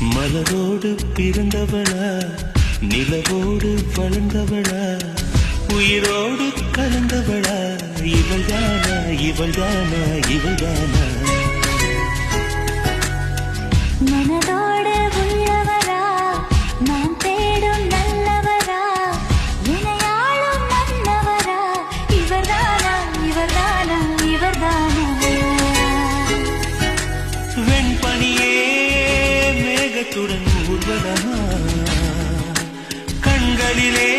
மலரோடு பிறந்தவளா நிலவோடு வளர்ந்தவளா உயிரோடு கலந்தவளா இவள்தானா இவள்தானா இவள்தானா மனதோடு உள்ளவரா நான் தேடும் நல்லவரா வினையாளும் மன்னவரா இவர்தானா இவர்தானா இவர்தானா வெண்பனியே மேகத்துடன் ஊர்வலமா கண்களிலே